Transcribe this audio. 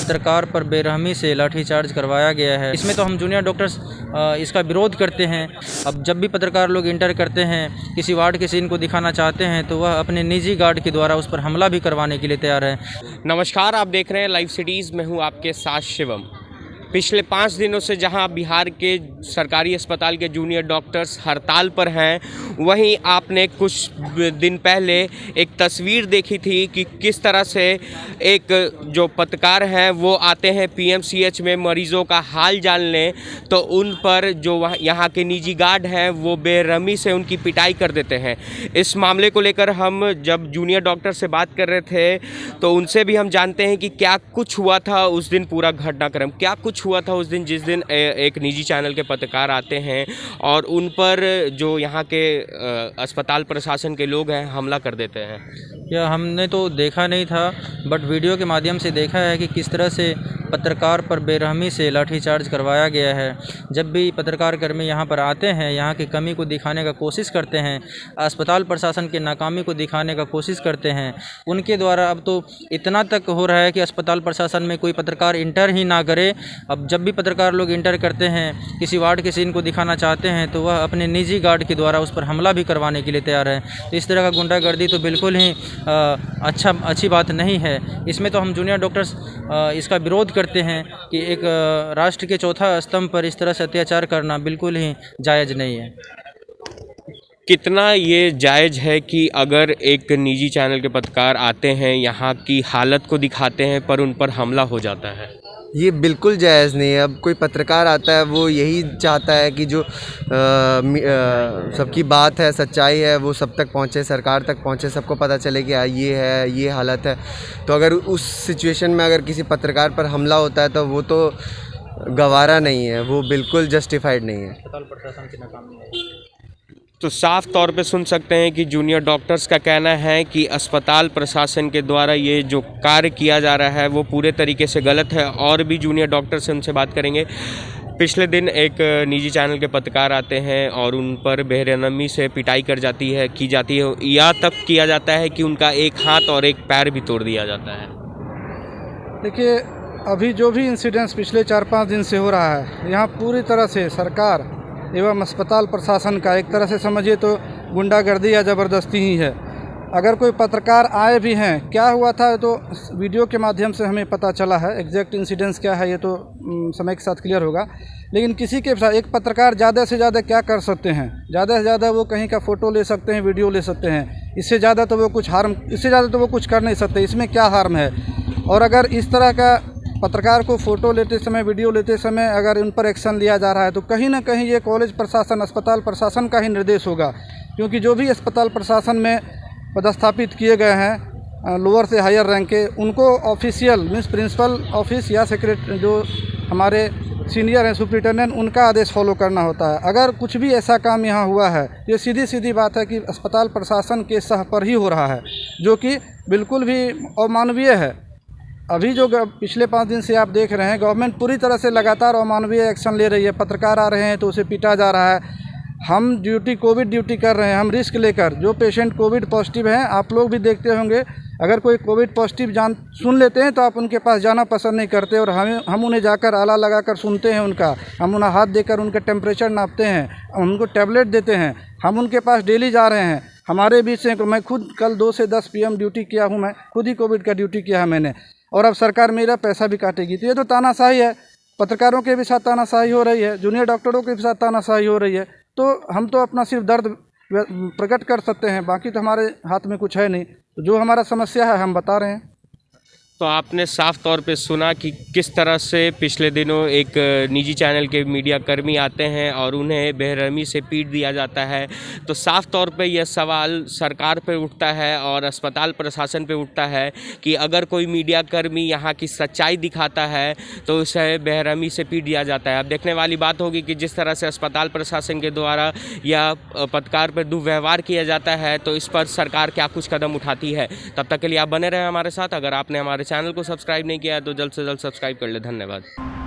पत्रकार पर बेरहमी से लाठीचार्ज करवाया गया है। इसमें तो हम जूनियर डॉक्टर्स इसका विरोध करते हैं। अब जब भी पत्रकार लोग इंटर करते हैं, किसी वार्ड के सीन को दिखाना चाहते हैं, तो वह अपने निजी गार्ड के द्वारा उस पर हमला भी करवाने के लिए तैयार है। नमस्कार, आप देख रहे हैं लाइव सिटीज़ में हूँ आपके साथ शिवम। पिछले 5 दिनों से जहां बिहार के सरकारी अस्पताल के जूनियर डॉक्टर्स हड़ताल पर हैं, वहीं आपने कुछ दिन पहले एक तस्वीर देखी थी कि किस तरह से एक जो पत्रकार हैं वो आते हैं पीएमसीएच में मरीज़ों का हाल जानने, तो उन पर जो यहाँ के निजी गार्ड हैं वो बेरहमी से उनकी पिटाई कर देते हैं। इस मामले को लेकर हम जब जूनियर डॉक्टर से बात कर रहे थे तो उनसे भी हम जानते हैं कि क्या कुछ हुआ था उस दिन, पूरा घटनाक्रम क्या कुछ हुआ था उस दिन, जिस दिन एक निजी चैनल के पत्रकार आते हैं और उन पर जो यहाँ के अस्पताल प्रशासन के लोग हैं हमला कर देते हैं। यह हमने तो देखा नहीं था, बट वीडियो के माध्यम से देखा है कि किस तरह से पत्रकार पर बेरहमी से लाठीचार्ज करवाया गया है। जब भी पत्रकार कर्मी यहाँ पर आते हैं, यहाँ की कमी को दिखाने का कोशिश करते हैं, अस्पताल प्रशासन की नाकामी को दिखाने का कोशिश करते हैं, उनके द्वारा अब तो इतना तक हो रहा है कि अस्पताल प्रशासन में कोई पत्रकार इंटर ही ना करे। अब जब भी पत्रकार लोग इंटर करते हैं, किसी वार्ड के सीन को दिखाना चाहते हैं, तो वह अपने निजी गार्ड के द्वारा उस पर हमला भी करवाने के लिए तैयार है। तो इस तरह का गुंडागर्दी तो बिल्कुल ही अच्छी बात नहीं है। इसमें तो हम जूनियर डॉक्टर्स इसका विरोध करते हैं कि एक राष्ट्र के चौथा स्तंभ पर इस तरह से अत्याचार करना बिल्कुल ही जायज़ नहीं है। कितना ये जायज़ है कि अगर एक निजी चैनल के पत्रकार आते हैं, यहाँ की हालत को दिखाते हैं, पर उन पर हमला हो जाता है? ये बिल्कुल जायज़ नहीं है। अब कोई पत्रकार आता है वो यही चाहता है कि जो सबकी बात है, सच्चाई है, वो सब तक पहुँचे, सरकार तक पहुँचे, सबको पता चले कि ये है, ये हालत है। तो अगर उस सिचुएशन में अगर किसी पत्रकार पर हमला होता है तो वो तो गवारा नहीं है, वो बिल्कुल जस्टिफाइड नहीं है। अस्पताल प्रशासन की नाकामी है। तो साफ तौर पे सुन सकते हैं कि जूनियर डॉक्टर्स का कहना है कि अस्पताल प्रशासन के द्वारा ये जो कार्य किया जा रहा है वो पूरे तरीके से गलत है। और भी जूनियर डॉक्टर से उनसे बात करेंगे। पिछले दिन एक निजी चैनल के पत्रकार आते हैं और उन पर बेरहमी से पिटाई की जाती है, या तक किया जाता है कि उनका एक हाथ और एक पैर भी तोड़ दिया जाता है। देखिए, अभी जो भी इंसिडेंट्स पिछले 4-5 दिन से हो रहा है, यहाँ पूरी तरह से सरकार एवं अस्पताल प्रशासन का एक तरह से समझिए तो गुंडागर्दी या ज़बरदस्ती ही है। अगर कोई पत्रकार आए भी हैं, क्या हुआ था तो वीडियो के माध्यम से हमें पता चला है। एग्जैक्ट इंसिडेंट्स क्या है ये तो समय के साथ क्लियर होगा, लेकिन किसी के साथ एक पत्रकार ज़्यादा से ज़्यादा क्या कर सकते हैं? ज़्यादा से ज़्यादा वो कहीं का फ़ोटो ले सकते हैं, वीडियो ले सकते हैं। इससे ज़्यादा तो वो कुछ कर नहीं सकते। इसमें क्या हार्म है? और अगर इस तरह का पत्रकार को फ़ोटो लेते समय, वीडियो लेते समय अगर उन पर एक्शन लिया जा रहा है तो कहीं ना कहीं ये कॉलेज प्रशासन, अस्पताल प्रशासन का ही निर्देश होगा। क्योंकि जो भी अस्पताल प्रशासन में पदस्थापित किए गए हैं लोअर से हायर रैंक के, उनको ऑफिशियल मीन्स प्रिंसिपल ऑफिस या सेक्रेटरी जो हमारे सीनियर हैं, सुपरिटेंडेंट, उनका आदेश फॉलो करना होता है। अगर कुछ भी ऐसा काम यहाँ हुआ है, ये सीधी बात है कि अस्पताल प्रशासन के सह पर ही हो रहा है, जो कि बिल्कुल भी अमानवीय है। अभी जो पिछले 5 दिन से आप देख रहे हैं, गवर्नमेंट पूरी तरह से लगातार अमानवीय एक्शन ले रही है। पत्रकार आ रहे हैं तो उसे पीटा जा रहा है। हम कोविड ड्यूटी कर रहे हैं, हम रिस्क लेकर। जो पेशेंट कोविड पॉजिटिव हैं, आप लोग भी देखते होंगे, अगर कोई कोविड पॉजिटिव सुन लेते हैं तो आप उनके पास जाना पसंद नहीं करते, और हम उन्हें जाकर आला लगाकर सुनते हैं उनका, हम उन्हें हाथ देकर उनका टेम्परेचर नापते हैं, उनको टैबलेट देते हैं। हम उनके पास डेली जा रहे हैं। हमारे बीच से मैं खुद कल 2 से 10 PM ड्यूटी किया हूँ, मैं खुद ही कोविड का ड्यूटी किया है मैंने, और अब सरकार मेरा पैसा भी काटेगी। तो ये तो तानाशाही है। पत्रकारों के भी साथ तानाशाही हो रही है, जूनियर डॉक्टरों के भी साथ तानाशाही हो रही है। तो हम तो अपना सिर्फ दर्द प्रकट कर सकते हैं, बाकी तो हमारे हाथ में कुछ है नहीं। तो जो हमारा समस्या है हम बता रहे हैं। तो आपने साफ तौर पे सुना कि किस तरह से पिछले दिनों एक निजी चैनल के मीडिया कर्मी आते हैं और उन्हें बेरहमी से पीट दिया जाता है। तो साफ तौर पे यह सवाल सरकार पे उठता है और अस्पताल प्रशासन पे उठता है कि अगर कोई मीडिया कर्मी यहाँ की सच्चाई दिखाता है तो उसे बेरहमी से पीट दिया जाता है। अब देखने वाली बात होगी कि जिस तरह से अस्पताल प्रशासन के द्वारा या पत्रकार पर दुर्व्यवहार किया जाता है तो इस पर सरकार क्या कुछ कदम उठाती है। तब तक के लिए आप बने रहें हमारे साथ। अगर आपने हमारे चैनल को सब्सक्राइब नहीं किया है तो जल्द से जल्द सब्सक्राइब कर ले। धन्यवाद।